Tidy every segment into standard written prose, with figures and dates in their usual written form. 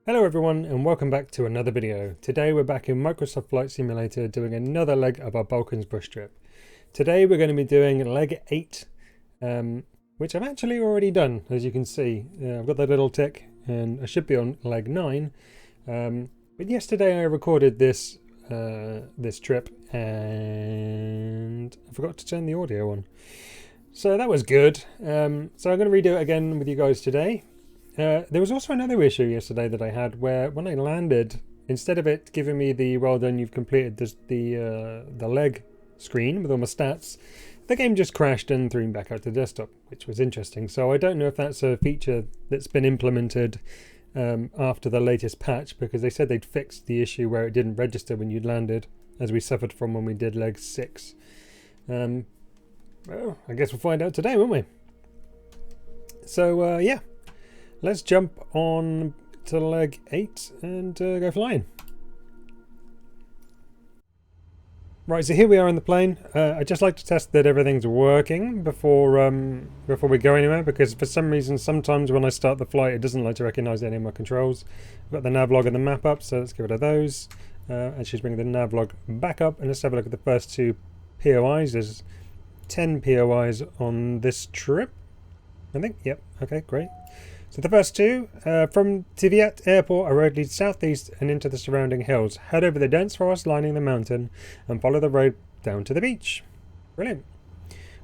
Hello everyone and welcome back to another video. Today we're back in Microsoft Flight Simulator doing another leg of our Balkans Bush trip. Today we're going to be doing leg 8, which I've actually already done, as you can see. I've got that little tick and I should be on leg 9. But yesterday I recorded this trip and I forgot to turn the audio on. So that was good. So I'm going to redo it again with you guys today. There was also another issue yesterday that I had where when I landed, instead of it giving me the well done you've completed the leg screen with all my stats, the game just crashed and threw me back out to the desktop, which was interesting. So I don't know if that's a feature that's been implemented after the latest patch, because they said they'd fixed the issue where it didn't register when you'd landed, as we suffered from when we did leg 6. Well, I guess we'll find out today, won't we? So yeah. Let's jump on to leg 8 and go flying. Right, so here we are in the plane. I'd just like to test that everything's working before we go anywhere, because for some reason sometimes when I start the flight it doesn't like to recognise any of my controls. I've got the navlog and the map up, so let's get rid of those. And she's bringing the navlog back up, and let's have a look at the first 2 POIs. There's 10 POIs on this trip, I think. Yep, okay, great. So the first 2, from Tivat Airport, a road leads southeast and into the surrounding hills. Head over the dense forest lining the mountain and follow the road down to the beach. Brilliant.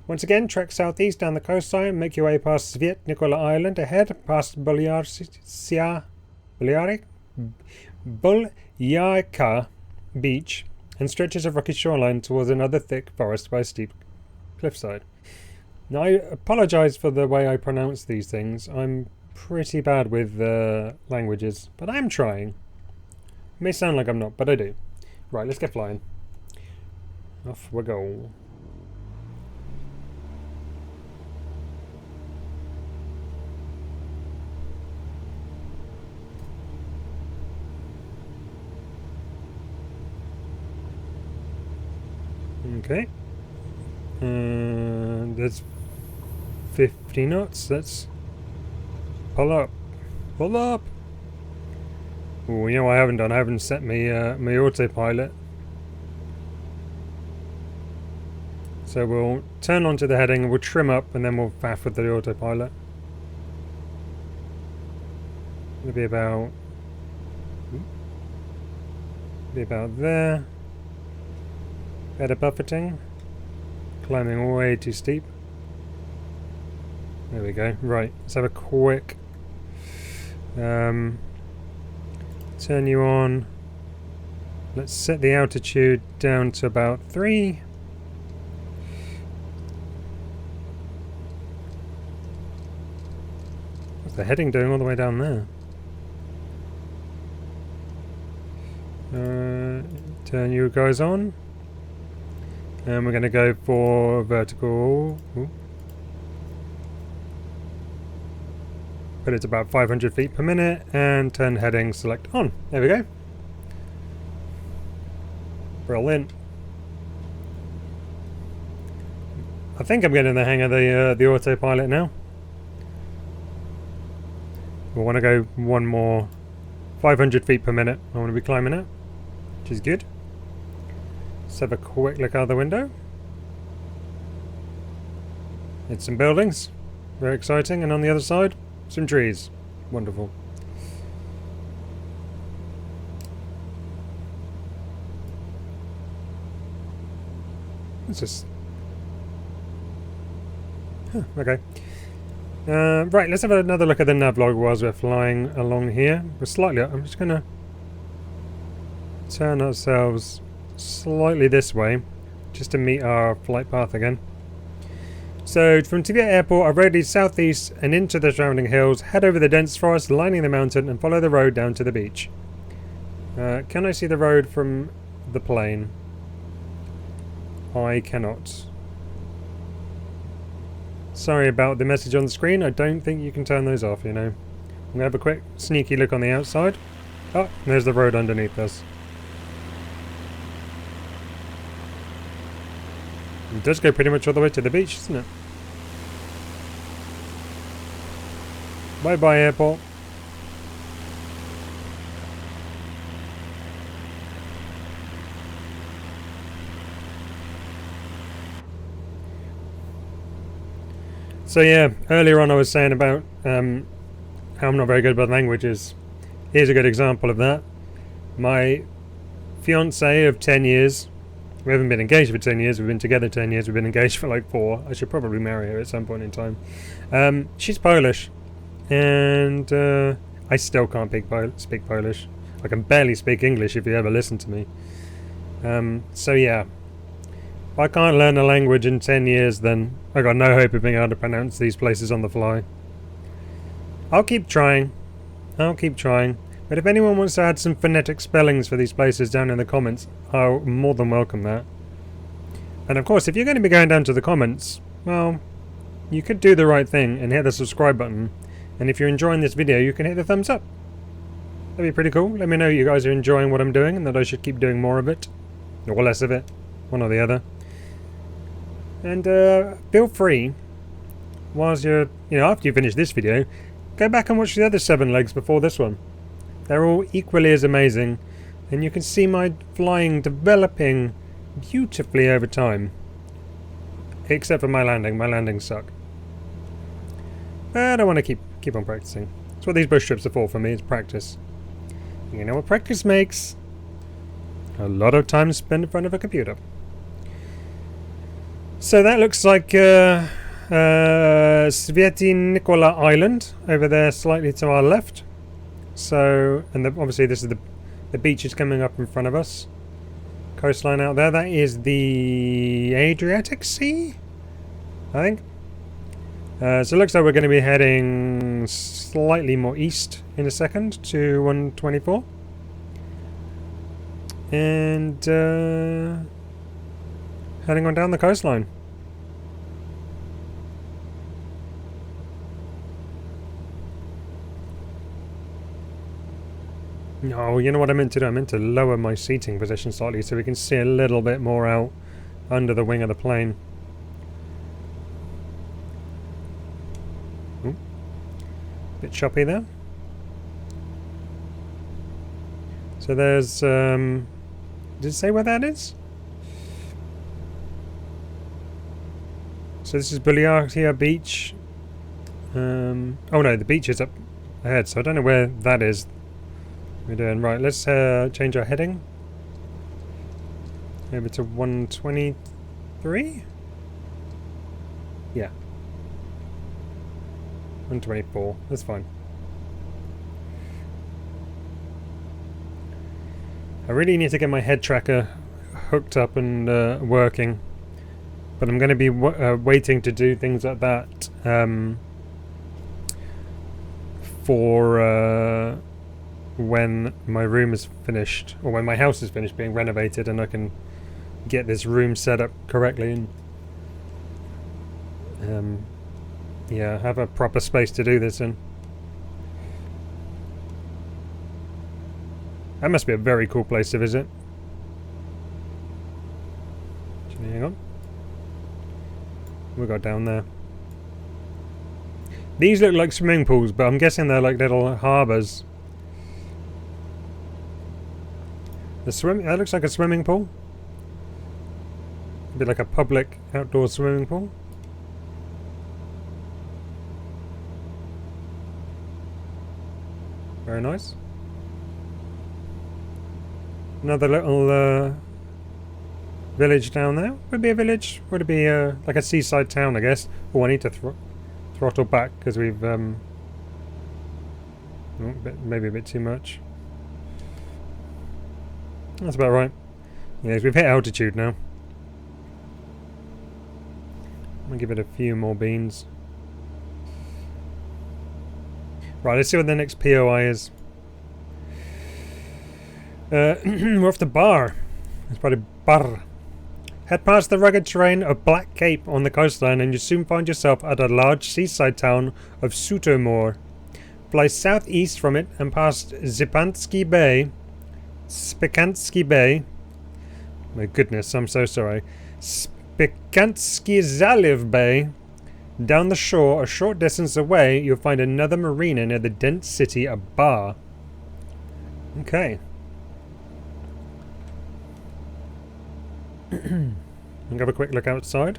Once again, trek southeast down the coastline, make your way past Sviet Nikola Island ahead, past Bulyarka Beach, and stretches of rocky shoreline towards another thick forest by a steep cliffside. Now, I apologise for the way I pronounce these things. I'm pretty bad with languages, but I'm trying. It may sound like I'm not, but I do. Right, let's get flying. Off we go. Okay. There's 50 knots. Let's pull up. Pull up! Oh, you know what I haven't done? I haven't set my autopilot. So we'll turn onto the heading, we'll trim up, and then we'll faff with the autopilot. It'll be about there. Better buffeting. Climbing way too steep. There we go. Right, let's have a quick turn you on. Let's set the altitude down to about 3. What's the heading doing all the way down there? Turn you guys on. And we're going to go for vertical. Ooh. Put it to about 500 feet per minute and turn heading select on. There we go. Brilliant. I think I'm getting the hang of the autopilot now. We want to go one more 500 feet per minute. I want to be climbing it, which is good. Let's have a quick look out the window. It's some buildings. Very exciting. And on the other side, some trees. Wonderful. It's just... Huh, okay. Right, let's have another look at the navlog whilst we're flying along here. We're slightly... I'm just going to turn ourselves slightly this way, just to meet our flight path again. So, from Tivat Airport, a road leads southeast and into the surrounding hills. Head over the dense forest lining the mountain and follow the road down to the beach. Can I see the road from the plane? I cannot. Sorry about the message on the screen. I don't think you can turn those off, you know. I'm going to have a quick sneaky look on the outside. Oh, there's the road underneath us. It does go pretty much all the way to the beach, doesn't it? Bye bye, airport. So yeah, earlier on I was saying about how I'm not very good with languages. Here's a good example of that. My fiance of 10 years, we haven't been engaged for 10 years, we've been together 10 years, we've been engaged for like 4. I should probably marry her at some point in time. She's Polish, and I still can't speak Polish. I can barely speak English if you ever listen to me. So yeah, if I can't learn a language in 10 years, then I got no hope of being able to pronounce these places on the fly. I'll keep trying. But if anyone wants to add some phonetic spellings for these places down in the comments, I'll more than welcome that. And of course, if you're going to be going down to the comments, well, you could do the right thing and hit the subscribe button. And if you're enjoying this video, you can hit the thumbs up. That'd be pretty cool. Let me know you guys are enjoying what I'm doing and that I should keep doing more of it. Or less of it. One or the other. And feel free, whilst you're, after you finish this video, go back and watch the other 7 legs before this one. They're all equally as amazing, and you can see my flying developing beautifully over time. Except for my landing. My landings suck. But I want to keep on practicing. That's what these bush trips are for me, it's practice. And you know what practice makes? A lot of time spent in front of a computer. So that looks like Sveti Nikola Island over there, slightly to our left. So, and obviously this is the beach is coming up in front of us. Coastline out there. That is the Adriatic Sea, I think. So it looks like we're going to be heading slightly more east in a second to 124. And heading on down the coastline. Oh, you know what I meant to do? I meant to lower my seating position slightly so we can see a little bit more out under the wing of the plane. Ooh. Bit choppy there. So there's, did it say where that is? So this is Buliatia Beach. Oh no, the beach is up ahead, so I don't know where that is. We're doing right. Let's change our heading over to 123. Yeah, 124. That's fine. I really need to get my head tracker hooked up and working, but I'm going to be waiting to do things like that for when my room is finished, or when my house is finished being renovated and I can get this room set up correctly and yeah, have a proper space to do this in. That must be a very cool place to visit. Actually, hang on. We got down there. These look like swimming pools, but I'm guessing they're like little harbours. That looks like a swimming pool. A bit like a public outdoor swimming pool. Very nice. Another little village down there. Would it be a village? Would it be like a seaside town, I guess? Oh, I need to throttle back because we've maybe a bit too much. That's about right. Yes, we've hit altitude now. I'm gonna give it a few more beans. Right, let's see what the next POI is. We're off to Bar. It's probably Bar. Head past the rugged terrain of Black Cape on the coastline and you soon find yourself at a large seaside town of Sutomor. Fly southeast from it and past Spikanski Bay. My goodness, I'm so sorry. Spikanski Zaliv Bay. Down the shore, a short distance away, you'll find another marina near the dense city of Bar. Okay. I'll have a quick look outside.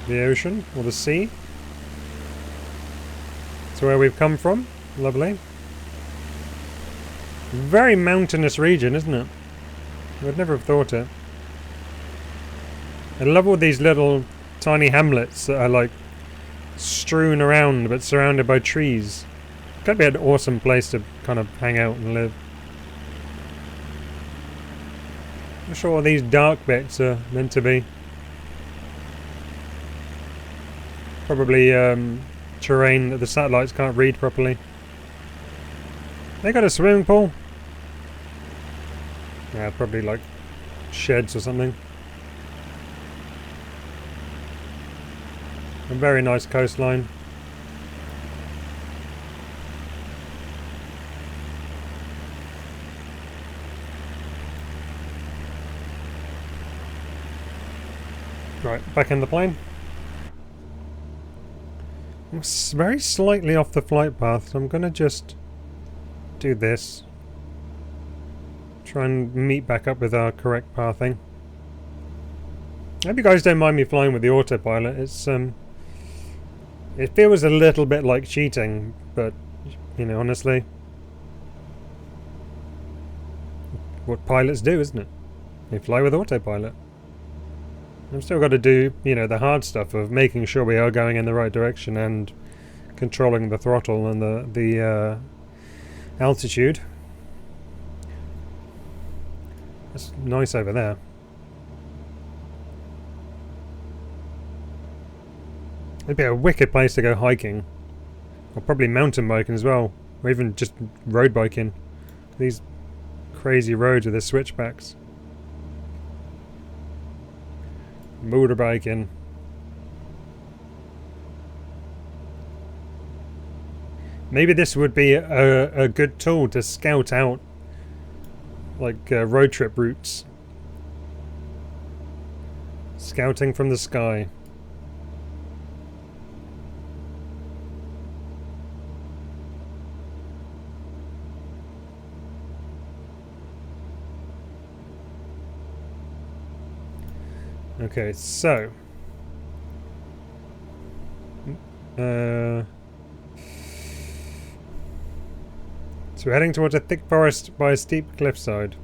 the ocean, or the sea. That's where we've come from. Lovely. Very mountainous region, isn't it? I would never have thought it. I love all these little tiny hamlets that are like strewn around but surrounded by trees. Could be an awesome place to kind of hang out and live. I'm not sure what these dark bits are meant to be. Probably terrain that the satellites can't read properly. They got a swimming pool? Yeah, probably like sheds or something. A very nice coastline. Right, back in the plane. I'm very slightly off the flight path, so I'm going to just do this. Try and meet back up with our correct pathing. I hope you guys don't mind me flying with the autopilot. It's it feels a little bit like cheating, but you know, honestly, what pilots do, isn't it? They fly with autopilot. I've still got to do, you know, the hard stuff of making sure we are going in the right direction and controlling the throttle and the altitude. That's nice over there. It'd be a wicked place to go hiking. Or probably mountain biking as well. Or even just road biking. These crazy roads with the switchbacks. Motorbiking. Maybe this would be a good tool to scout out like road trip routes. Scouting from the sky. Okay, so we're heading towards a thick forest by a steep cliffside.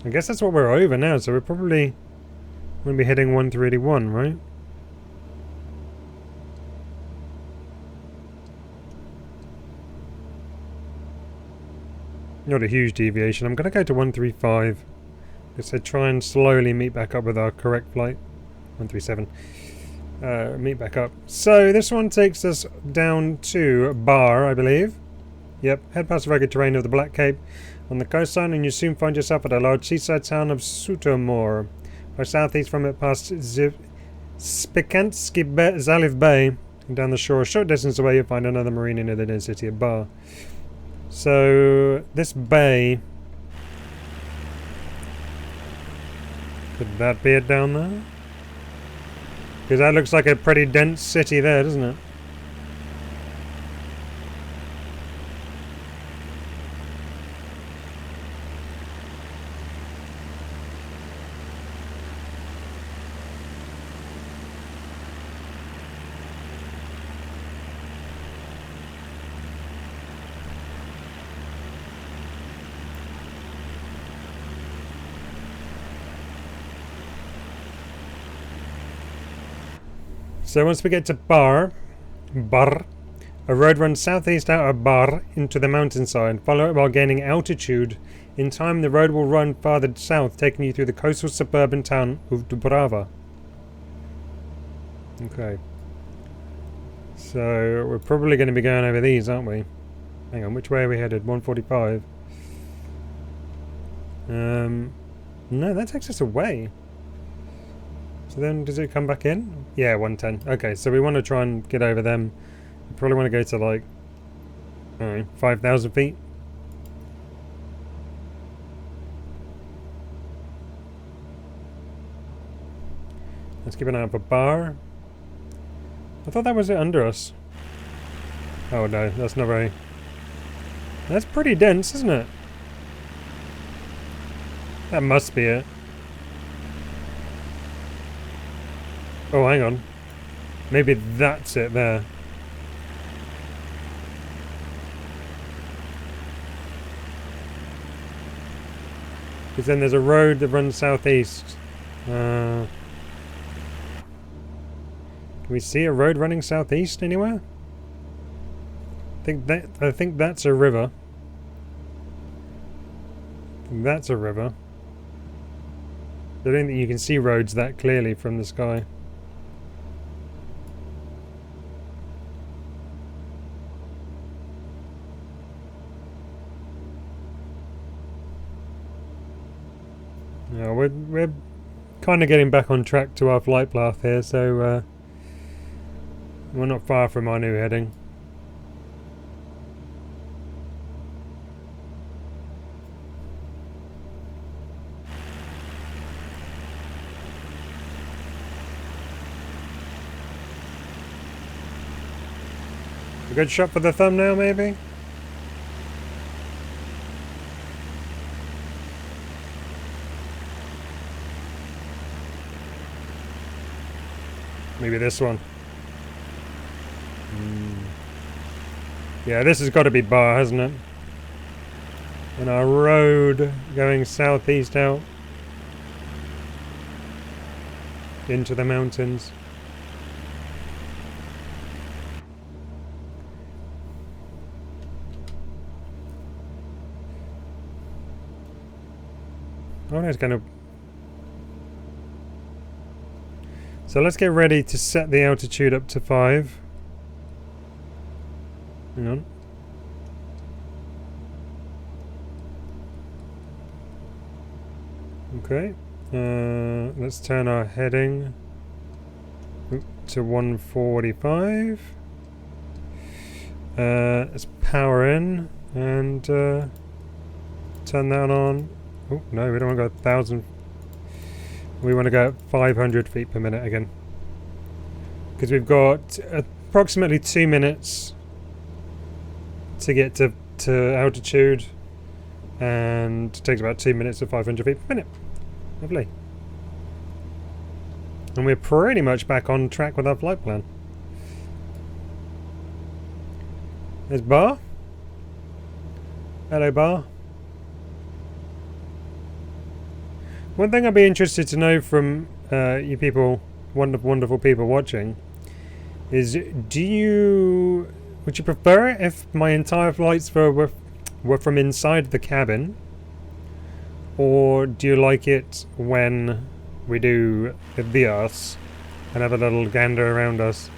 I guess that's what we're over now, so we're probably going to be heading 1381, right? Not a huge deviation. I'm going to go to 135. So try and slowly meet back up with our correct flight. 137. Meet back up. So this one takes us down to Bar, I believe. Yep, head past the rugged terrain of the Black Cape on the coastline and you soon find yourself at a large seaside town of Sutomor. By southeast from it past Spikansky Zaliv Bay and down the shore a short distance away you'll find another marina near the near city of Bar. So this bay... Could that be it down there? Because that looks like a pretty dense city there, doesn't it? So once we get to Bar, a road runs southeast out of Bar into the mountainside. Follow it while gaining altitude. In time, the road will run farther south, taking you through the coastal suburban town of Dubrava. Okay. So we're probably going to be going over these, aren't we? Hang on, which way are we headed? 145. No, that takes us away. So then, does it come back in? Yeah, 110. Okay, so we want to try and get over them. We probably want to go to like, I don't know, 5,000 feet. Let's keep an eye out for Bar. I thought that was it under us. Oh no, that's not very... That's pretty dense, isn't it? That must be it. Oh, hang on. Maybe that's it there. Because then there's a road that runs southeast. Can we see a road running southeast anywhere? I think that's a river. That's a river. I don't think you can see roads that clearly from the sky. Yeah, we're kind of getting back on track to our flight path here, so we're not far from our new heading. A good shot for the thumbnail, maybe? Maybe this one. Yeah, this has got to be Bar, hasn't it? And our road going southeast out into the mountains. Oh, no, it's going to... So let's get ready to set the altitude up to 5. Hang on. Okay. Let's turn our heading to 145. Let's power in and turn that on. Oh, no, we don't want to go 1,000. We want to go at 500 feet per minute again. Because we've got approximately 2 minutes to get to altitude. And it takes about 2 minutes at 500 feet per minute. Lovely. And we're pretty much back on track with our flight plan. There's Bar. Hello, Bar. One thing I'd be interested to know from you people, wonderful people watching, is would you prefer it if my entire flights were from inside the cabin, or do you like it when we do the VRs and have a little gander around us?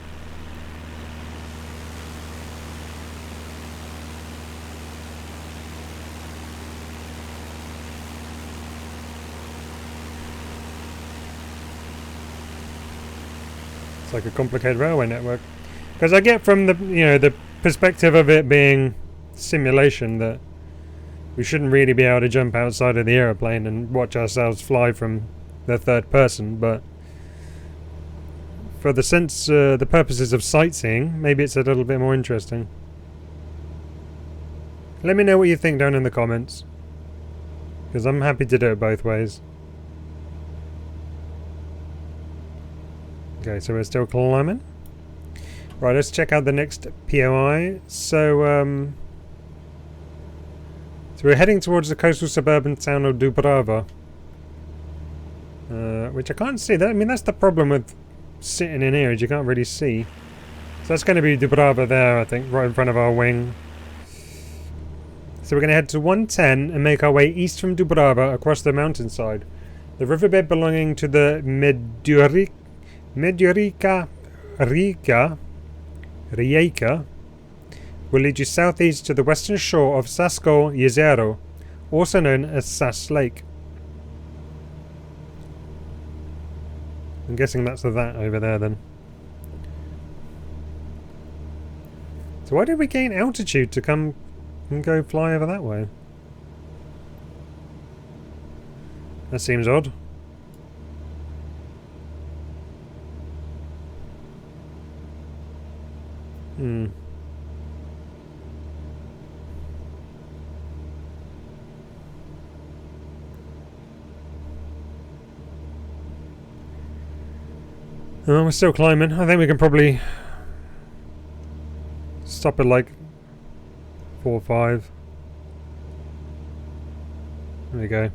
It's like a complicated railway network. Because I get from the perspective of it being simulation that we shouldn't really be able to jump outside of the aeroplane and watch ourselves fly from the third person, but for the purposes of sightseeing, maybe it's a little bit more interesting. Let me know what you think down in the comments, because I'm happy to do it both ways. Okay, so we're still climbing. Right, let's check out the next POI. So we're heading towards the coastal suburban town of Dubrava, which I can't see. I mean, that's the problem with sitting in here, is you can't really see. So that's going to be Dubrava there, I think, right in front of our wing. So we're going to head to 110 and make our way east from Dubrava across the mountainside. The riverbed belonging to the Rijeka will lead you southeast to the western shore of Sasko Jezero, also known as Sas Lake. I'm guessing that's that over there then. So why did we gain altitude to come and go fly over that way? That seems odd. Oh, we're still climbing. I think we can probably stop at like 4 or 5. There we go.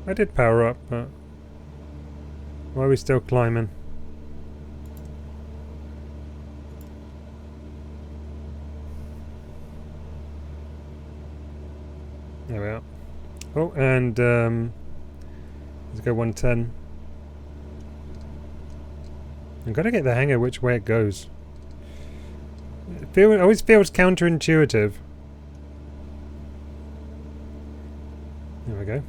I did power up, but why are we still climbing? There we are. Oh, and let's go 110. I'm gonna get the hang of which way it goes. It always feels counterintuitive. There we go.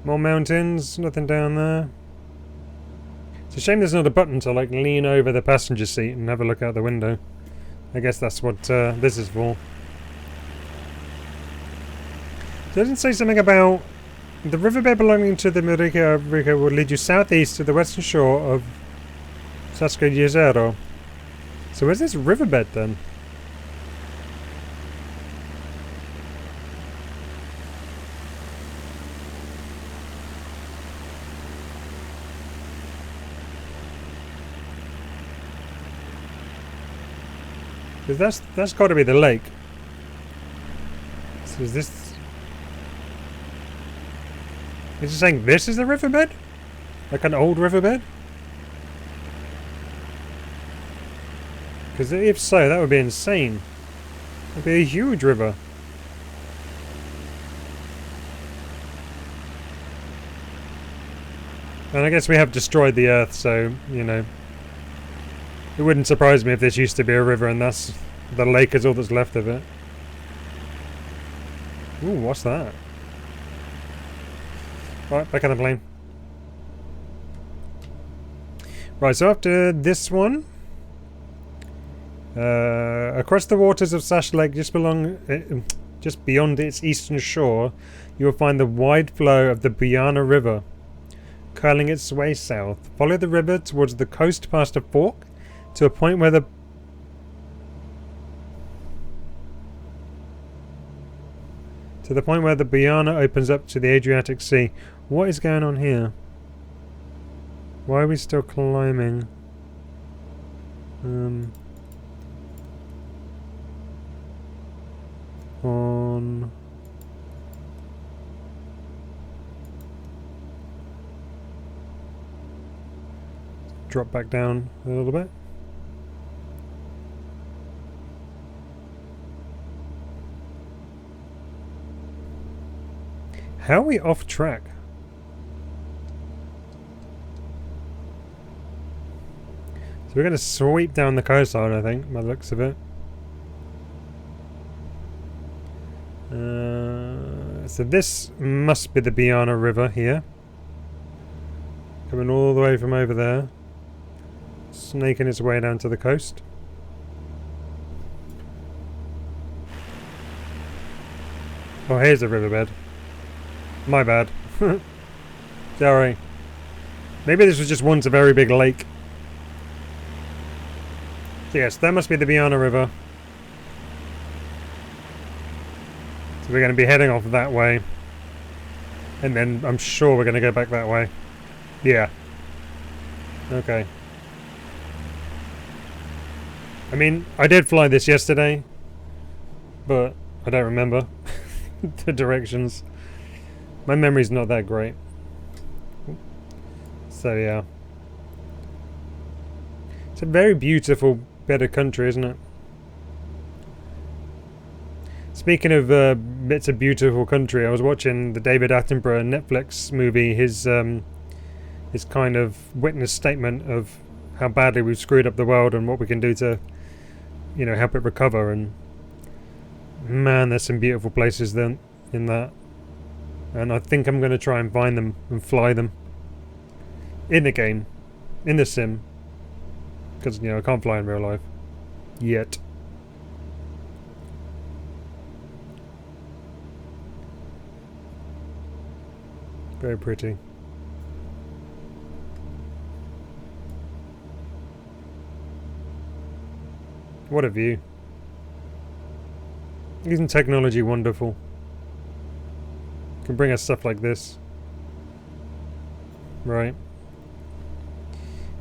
More mountains, nothing down there. It's a shame there's not a button to like lean over the passenger seat and have a look out the window. I guess that's what this is for. Doesn't say something about the riverbed belonging to the Rica will lead you southeast to the western shore of Saskayezero. So where's this riverbed then? Because that's got to be the lake. So is this? Is it saying this is the riverbed? Like an old riverbed? Because if so, that would be insane. It would be a huge river. And I guess we have destroyed the Earth, so, you know. It wouldn't surprise me if this used to be a river and that's the lake is all that's left of it. Ooh, what's that? Right, back on the plane. Right, so after this one, across the waters of Sash Lake, just beyond its eastern shore, you will find the wide flow of the Biana River, curling its way south. Follow the river towards the coast past a fork to a point where the Biana opens up to the Adriatic Sea. What is going on here? Why are we still climbing? On drop back down a little bit. How are we off track? So we're going to sweep down the coastline, I think, by the looks of it. So this must be the Biana River here. Coming all the way from over there. Snaking its way down to the coast. Oh, here's the riverbed. My bad. Sorry. Maybe this was just once a very big lake. So yes, that must be the Biana River. So we're going to be heading off that way. And then I'm sure we're going to go back that way. Yeah. Okay. I mean, I did fly this yesterday. But I don't remember the directions. My memory's not that great. So yeah. It's a very beautiful bit of country, isn't it? Speaking of bits of beautiful country, I was watching the David Attenborough Netflix movie, his kind of witness statement of how badly we've screwed up the world and what we can do to, you know, help it recover. And man, there's some beautiful places then in that. And I think I'm going to try and find them and fly them. In the game. In the sim. Because, you know, I can't fly in real life. Yet. Very pretty. What a view. Isn't technology wonderful? Can bring us stuff like this. Right.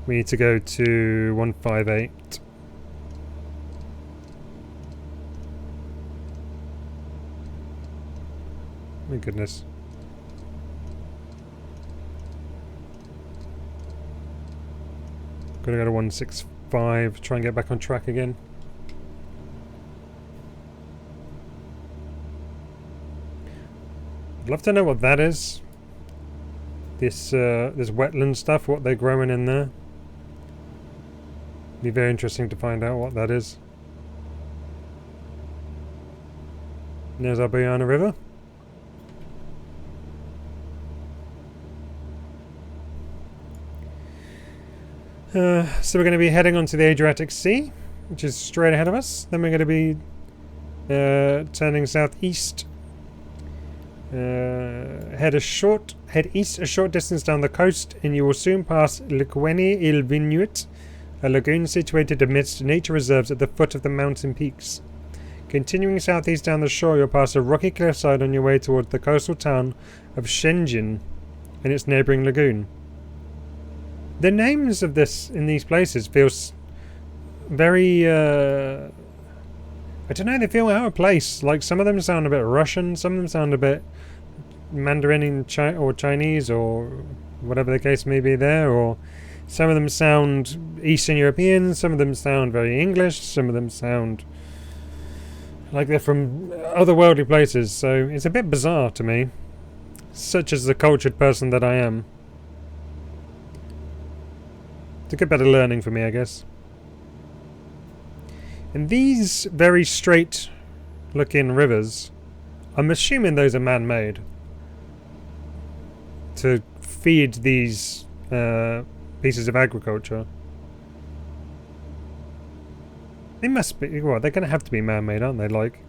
We need to go to 158. My goodness. Gotta go to 165, try and get back on track again. I'd love to know what that is. This wetland stuff, what they're growing in there. Be very interesting to find out what that is. There's our Tirana River. So we're going to be heading onto the Adriatic Sea, which is straight ahead of us. Then we're going to be turning southeast. Head east a short distance down the coast, and you will soon pass Liqueni il Vinuit, a lagoon situated amidst nature reserves at the foot of the mountain peaks. Continuing southeast down the shore, you'll pass a rocky cliffside on your way towards the coastal town of Shenzhen and its neighbouring lagoon. The names of these places feels very I don't know, they feel out of place. Like, some of them sound a bit Russian, some of them sound a bit Mandarin or Chinese or whatever the case may be there, or some of them sound Eastern European, some of them sound very English, some of them sound like they're from otherworldly places, so it's a bit bizarre to me, such as the cultured person that I am. It's a good bit of learning for me, I guess. And these very straight looking rivers, I'm assuming those are man-made to feed these pieces of agriculture. They must be, well, they're going to have to be man-made, aren't they? Like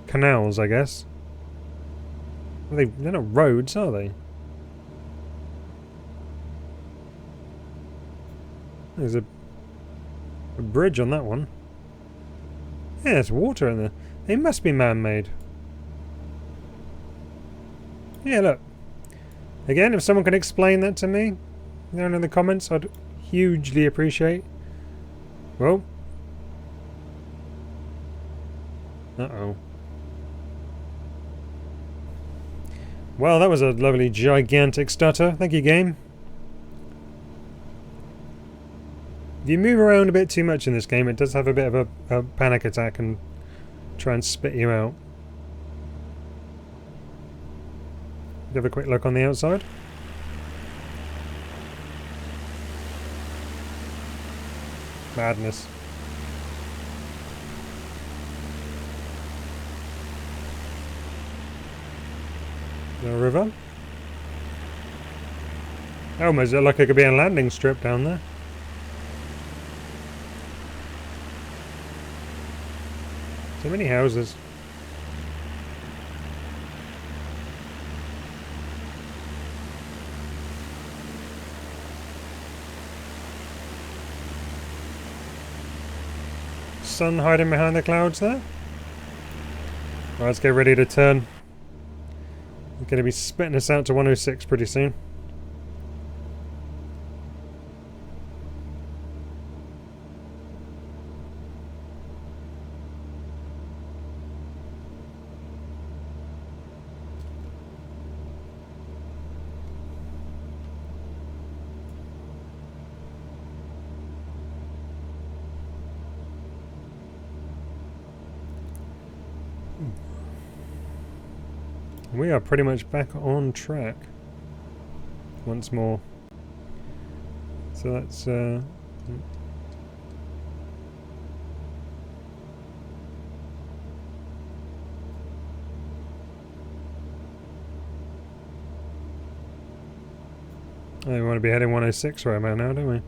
canals, I guess. They're not roads, are they? There's a bridge on that one. Yeah, there's water in there. They must be man-made. Yeah, look. Again, if someone can explain that to me down in the comments, I'd hugely appreciate. Well. Uh-oh. Well, that was a lovely gigantic stutter. Thank you, game. If you move around a bit too much in this game, it does have a bit of a panic attack and try and spit you out. Have a quick look on the outside. Madness. The river. Almost looked like it could be a landing strip down there. So many houses. Sun hiding behind the clouds there. Right, let's get ready to turn. We're going to be spitting us out to 106 pretty soon. We are pretty much back on track once more. So that's oh, we want to be heading 106 right about now, don't we?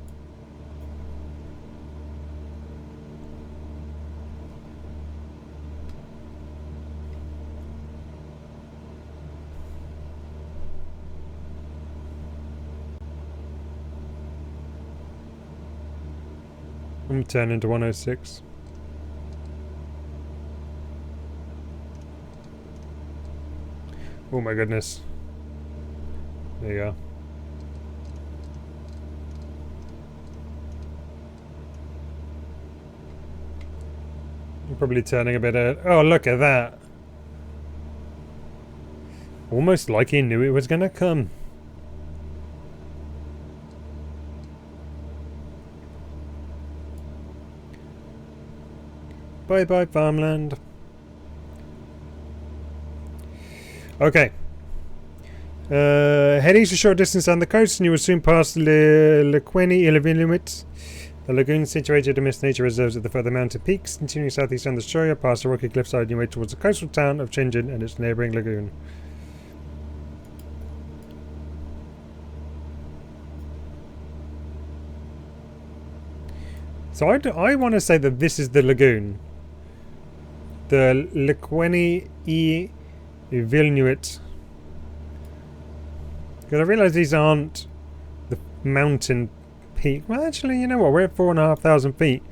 I'm turning to 106. Oh my goodness. There you go. I'm probably turning a bit early. Oh, look at that. Almost like he knew it was going to come. Bye-bye, farmland. Okay. Heading a short distance down the coast and you will soon pass Lequeni Ilavinuit. The lagoon situated amidst nature reserves at the further mountain peaks. Continuing southeast down the shore, past the rocky cliffside on your way towards the coastal town of Shenzhen and its neighbouring lagoon. So I want to say that this is the lagoon. The Lequeni Vilnuit. Because I realise these aren't the mountain peak. Well, actually, you know what? We're at 4,500 feet.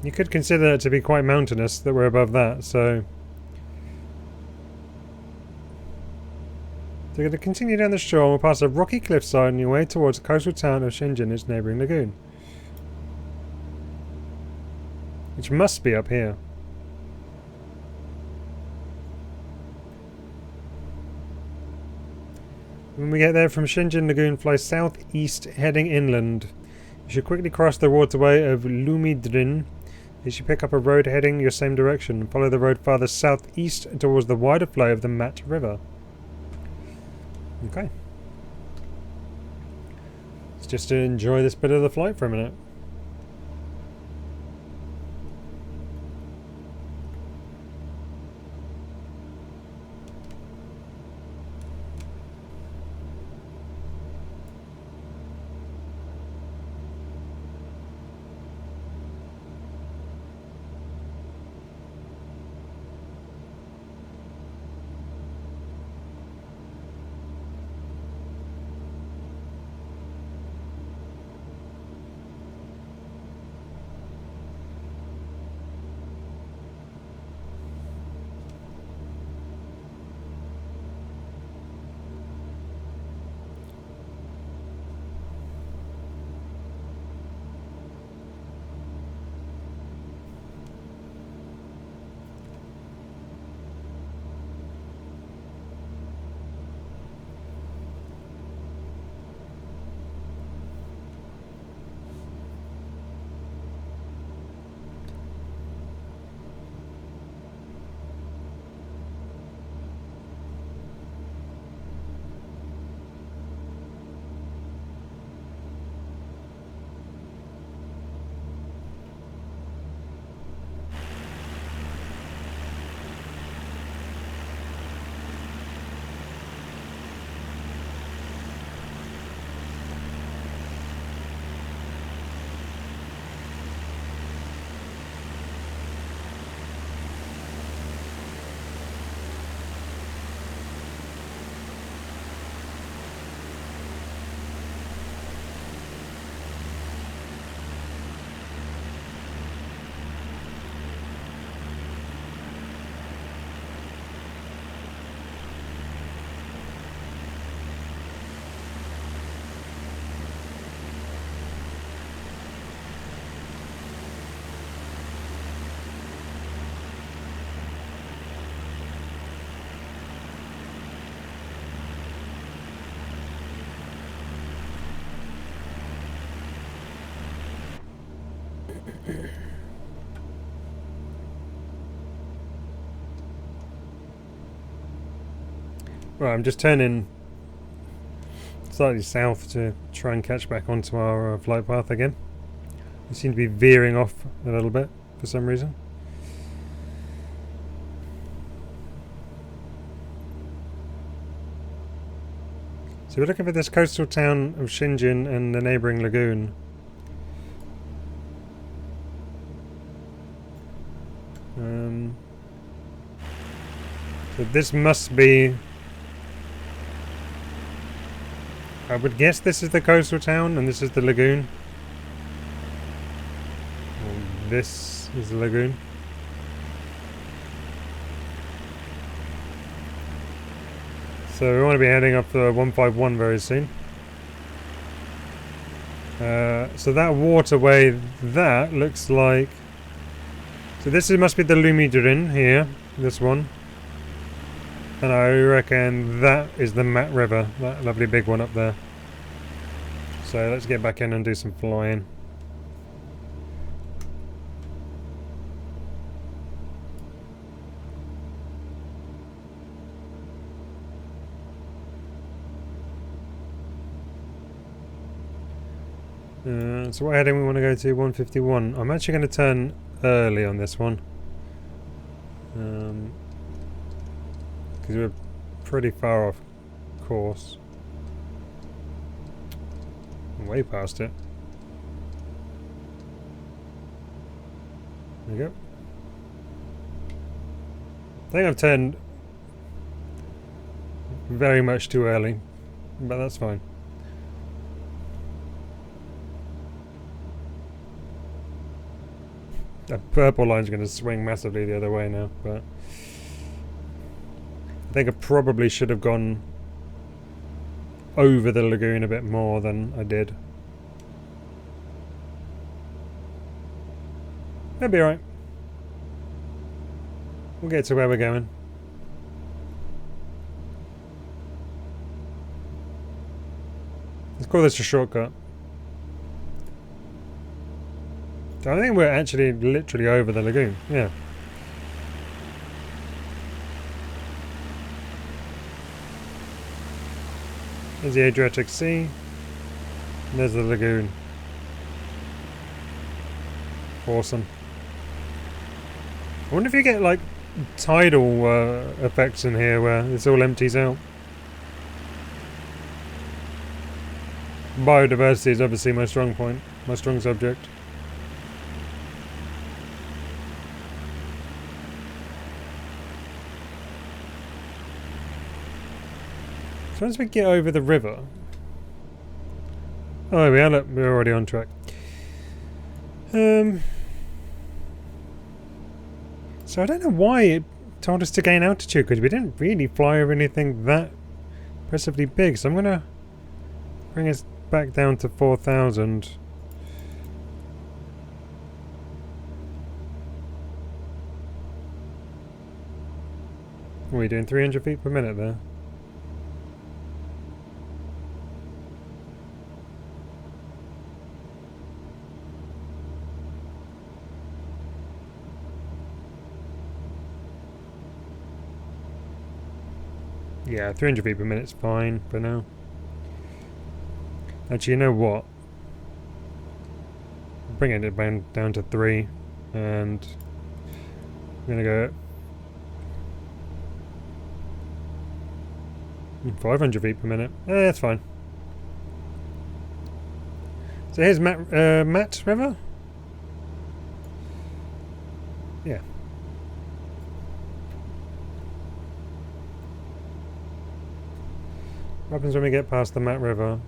You could consider it to be quite mountainous that we're above that, so... So we're going to continue down the shore and we'll pass a rocky cliffside on your way towards the coastal town of Shenzhen and its neighbouring lagoon. Which must be up here. When we get there from Shenzhen Lagoon, fly southeast heading inland. You should quickly cross the waterway of Lumidrin. You should pick up a road heading your same direction. Follow the road farther southeast towards the wider flow of the Mat River. Okay. Let's just enjoy this bit of the flight for a minute. Right, I'm just turning slightly south to try and catch back onto our flight path again. We seem to be veering off a little bit for some reason. So we're looking for this coastal town of Shenzhen and the neighbouring lagoon. So this must be... I would guess this is the coastal town and this is the lagoon. this is the lagoon. So we want to be heading up to 151 very soon. So that waterway, that looks like... So this must be the Lumidrin here, this one. And I reckon that is the Mat River, that lovely big one up there. So let's get back in and do some flying. So what heading we want to go to? 151. I'm actually going to turn early on this one. Because we're pretty far off course. Way past it. There we go. I think I've turned very much too early, but that's fine. That purple line's going to swing massively the other way now, but I think I probably should have gone over the lagoon a bit more than I did. That'll be alright. We'll get to where we're going. Let's call this a shortcut. I think we're actually literally over the lagoon, yeah. There's the Adriatic Sea. And there's the lagoon. Awesome. I wonder if you get like tidal effects in here where this all empties out. Biodiversity is obviously my strong point, my strong subject. So once we get over the river... Oh, there we are, look, we're already on track. So I don't know why it told us to gain altitude, because we didn't really fly over anything that impressively big. So I'm going to bring us back down to 4,000. What are we doing, 300 feet per minute there? Yeah, 300 feet per minute's fine for now. Actually, you know what? Bringing it down to 3, and I'm gonna go 500 feet per minute. That's fine. So here's Mat River. Yeah. What happens when we get past the Mat River?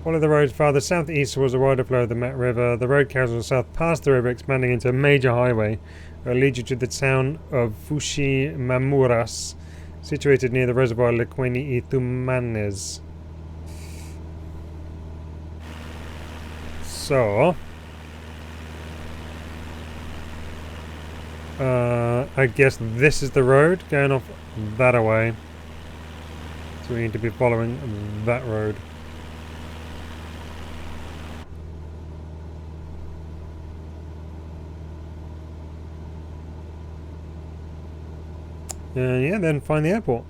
Follow the road farther southeast towards the wider flow of the Mat River. The road carries on south past the river, expanding into a major highway that will lead you to the town of Fushi Mamuras, situated near the reservoir Lequeni y Tumanes. So, I guess this is the road going off that away. So we need to be following that road. Yeah, then find the airport.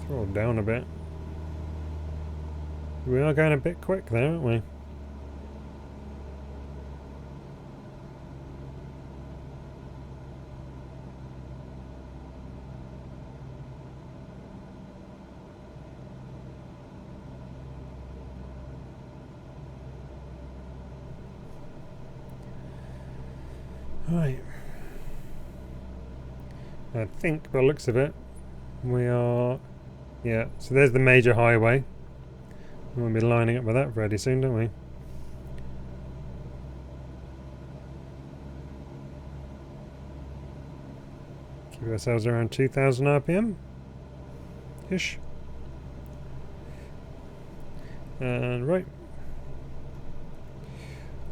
Throw it down a bit. We are going a bit quick there, aren't we? Right. I think, by the looks of it, we are... Yeah, so there's the major highway. We'll be lining up with that pretty soon, don't we? Keep ourselves around 2,000 RPM-ish. And right.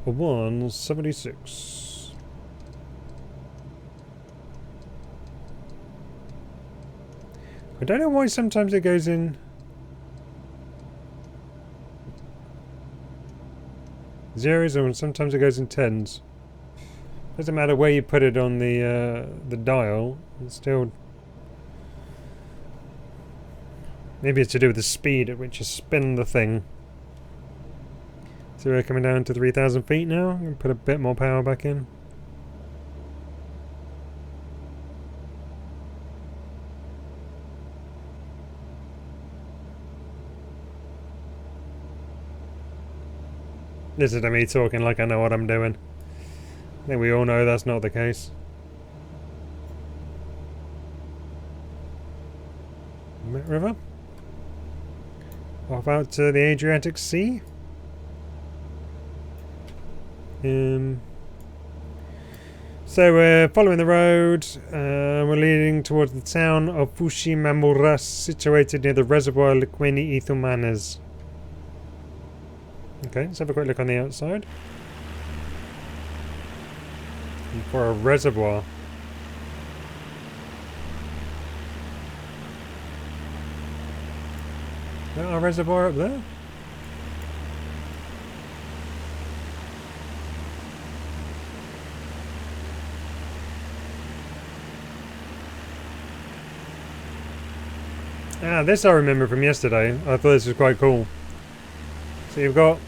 176. I don't know why sometimes it goes in zeros and sometimes it goes in tens. Doesn't matter where you put it on the dial. It's still... Maybe it's to do with the speed at which you spin the thing. So we're coming down to 3,000 feet now. I'm going to put a bit more power back in. This is me talking like I know what I'm doing. I think we all know that's not the case. Met River. Off out to the Adriatic Sea. So we're following the road. We're leading towards the town of Fushimamura, situated near the reservoir Liquini Ithumanes. Okay, let's have a quick look on the outside. And for a reservoir. Is that our reservoir up there? Ah, this I remember from yesterday. I thought this was quite cool. So you've got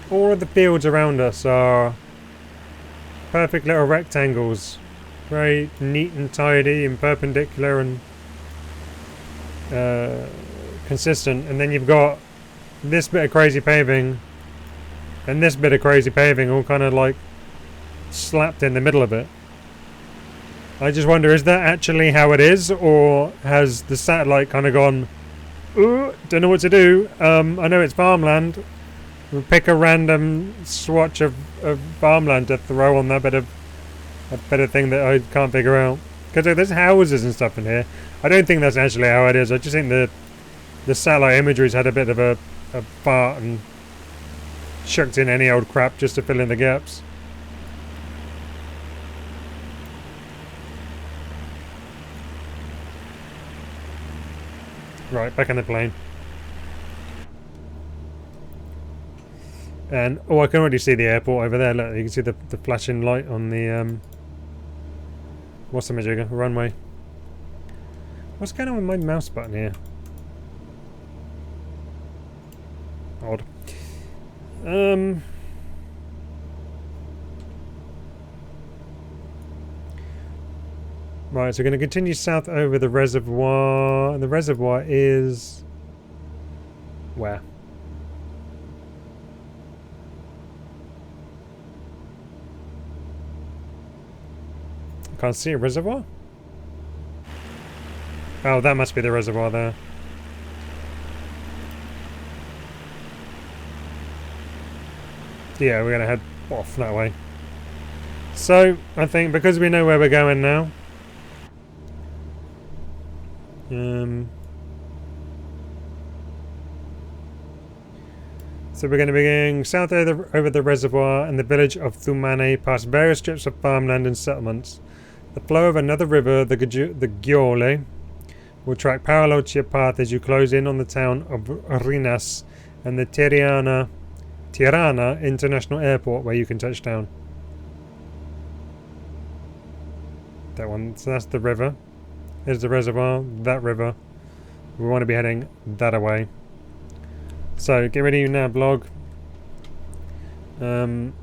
all of the fields around us are perfect little rectangles. Very neat and tidy and perpendicular and consistent. And then you've got this bit of crazy paving and this bit of crazy paving all kind of like slapped in the middle of it. I just wonder, is that actually how it is, or has the satellite kind of gone, ooh, don't know what to do, I know it's farmland, we'll pick a random swatch of farmland to throw on that bit of thing that I can't figure out. Because there's houses and stuff in here. I don't think that's actually how it is. I just think the satellite imagery's had a bit of a fart and chucked in any old crap just to fill in the gaps. Right, back in the plane. And, oh, I can already see the airport over there. Look, you can see the flashing light on the, what's the majigger? Runway. What's going on with my mouse button here? Odd. Right, so we're going to continue south over the reservoir. And the reservoir is... where? I can't see a reservoir? Oh, that must be the reservoir there. Yeah, we're going to head off that way. So, I think because we know where we're going now... so we're going to be going south over the reservoir and the village of Thumane, past various strips of farmland and settlements. The flow of another river, the Giole, will track parallel to your path as you close in on the town of Rinas and the Tirana International Airport, where you can touch down. That one, so that's the river. There's the reservoir, that river. We want to be heading that away. So, get ready now, vlog. You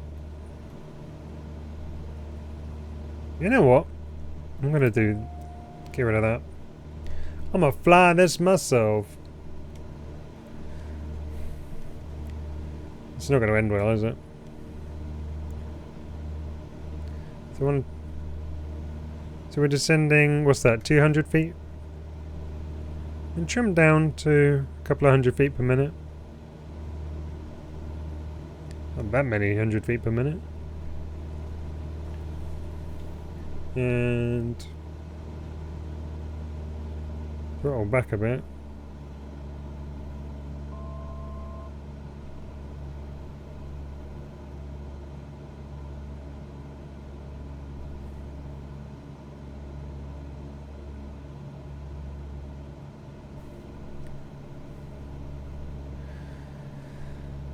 know what? I'm going to get rid of that. I'm going to fly this myself. It's not going to end well, is it? So we're descending, what's that, 200 feet? And trim down to a couple of 100 feet per minute. Not that many 100 feet per minute. And throttle back a bit.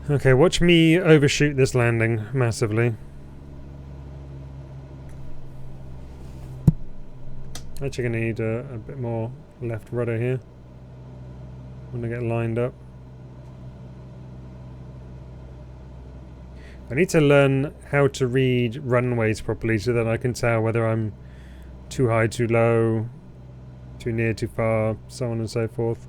Okay, watch me overshoot this landing massively. Actually gonna need a bit more left rudder here. Want to get lined up. I need to learn how to read runways properly so that I can tell whether I'm too high, too low, too near, too far, so on and so forth.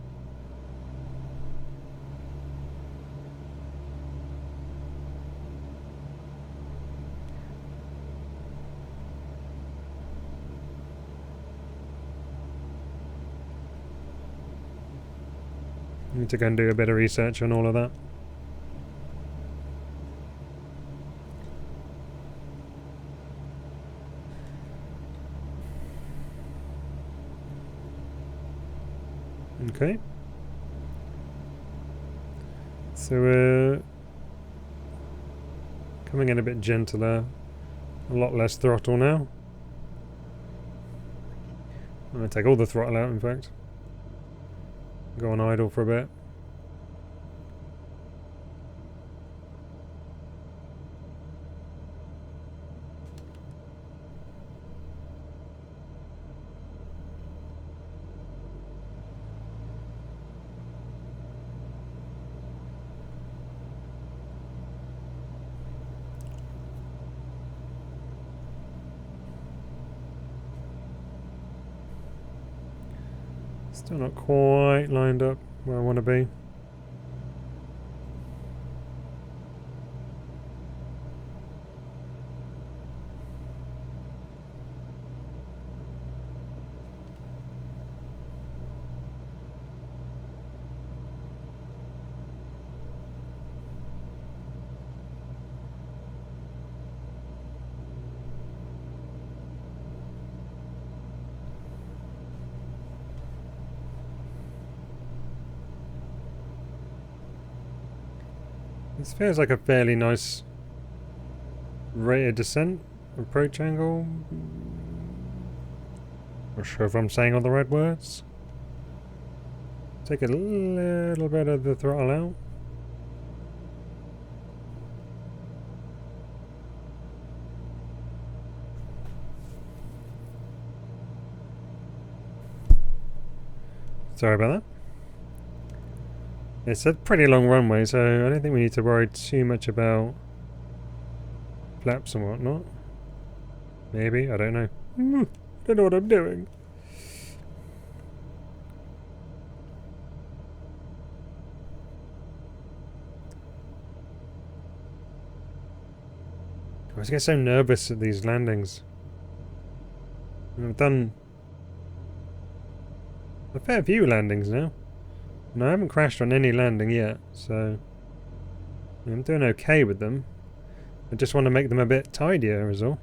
Need to go and do a bit of research on all of that. Okay. So we're coming in a bit gentler, a lot less throttle now. I'm going to take all the throttle out, in fact. Go on idle for a bit. Still not quite lined up where I want to be. This feels like a fairly nice rate of descent, approach angle. Not sure if I'm saying all the right words. Take a little bit of the throttle out. Sorry about that. It's a pretty long runway, so I don't think we need to worry too much about flaps and whatnot. Maybe, I don't know. I don't know what I'm doing. I always get so nervous at these landings. I've done a fair few landings now. And I haven't crashed on any landing yet, so I'm doing okay with them. I just want to make them a bit tidier is all.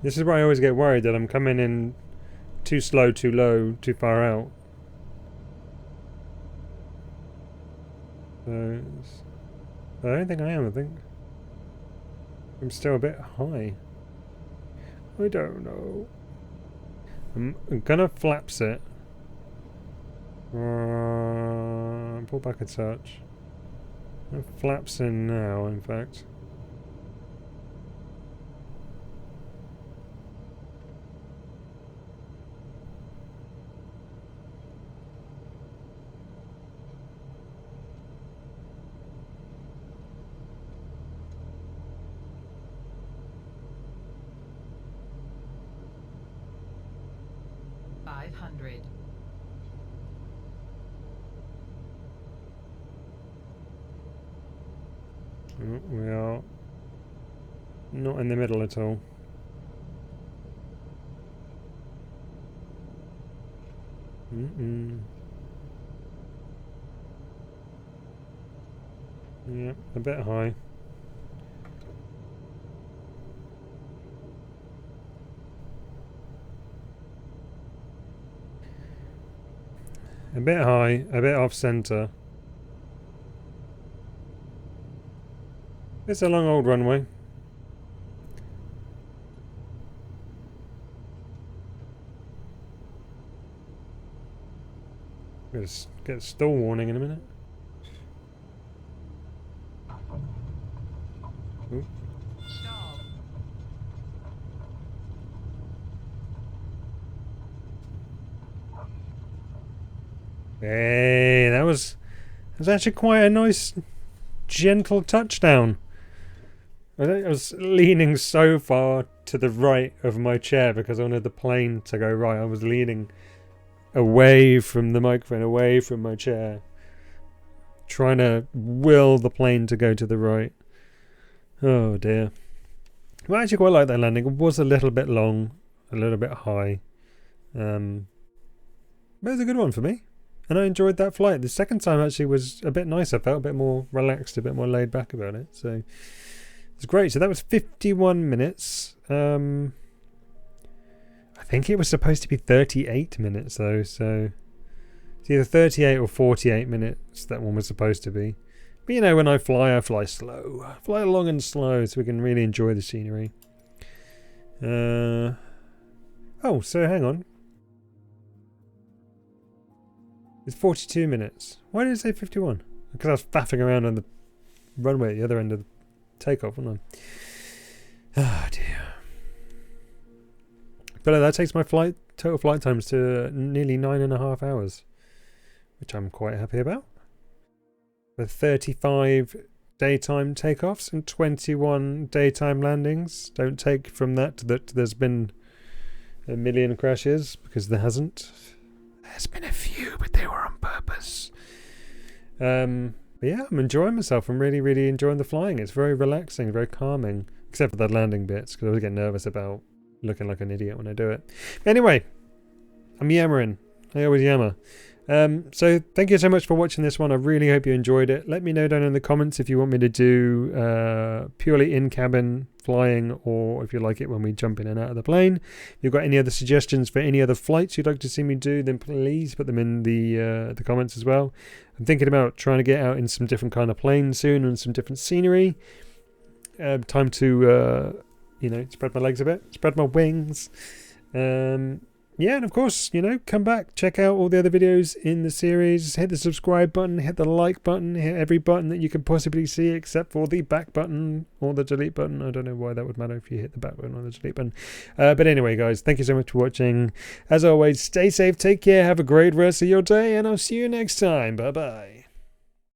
This is where I always get worried that I'm coming in too slow, too low, too far out. So I don't think I am, I think. I'm still a bit high. I don't know. I'm gonna flaps it. Pull back a touch. Flaps in now, in fact. 500. We are not in the middle at all. Yeah, a bit high. A bit high, a bit off centre. It's a long old runway. Let's get a stall warning in a minute. Ooh. Hey, that was actually quite a nice, gentle touchdown. I was leaning so far to the right of my chair because I wanted the plane to go right. I was leaning away from the microphone, away from my chair, trying to will the plane to go to the right. Oh dear. Well, I actually quite like that landing. It was a little bit long, a little bit high. But it was a good one for me. And I enjoyed that flight. The second time actually was a bit nicer. I felt a bit more relaxed, a bit more laid back about it. So it's great. So that was 51 minutes. I think it was supposed to be 38 minutes though. So it's either 38 or 48 minutes that one was supposed to be. But you know, when I fly slow. I fly long and slow so we can really enjoy the scenery. Oh, so hang on. It's 42 minutes. Why did it say 51? Because I was faffing around on the runway at the other end of the takeoff, wasn't I? Oh dear. But that takes my total flight times to nearly 9.5 hours, which I'm quite happy about. With 35 daytime takeoffs and 21 daytime landings. Don't take from that there's been a million crashes, because there hasn't. There's been a few, but they were on purpose. But yeah, I'm enjoying myself. I'm really, really enjoying the flying. It's very relaxing, very calming, except for the landing bits, because I always get nervous about looking like an idiot when I do it. Anyway, I'm yammering. I always yammer. So thank you so much for watching this one. I really hope you enjoyed it. Let me know down in the comments if you want me to do purely in-cabin flying, or if you like it when we jump in and out of the plane. If you've got any other suggestions for any other flights you'd like to see me do, then please put them in the comments as well. I'm thinking about trying to get out in some different kind of planes soon and some different scenery. Time to spread my legs a bit, spread my wings. Yeah, and of course, come back, check out all the other videos in the series, hit the subscribe button, hit the like button, hit every button that you can possibly see except for the back button or the delete button. I don't know why that would matter if you hit the back button or the delete button. But anyway, guys, thank you so much for watching. As always, stay safe, take care, have a great rest of your day, and I'll see you next time. Bye-bye.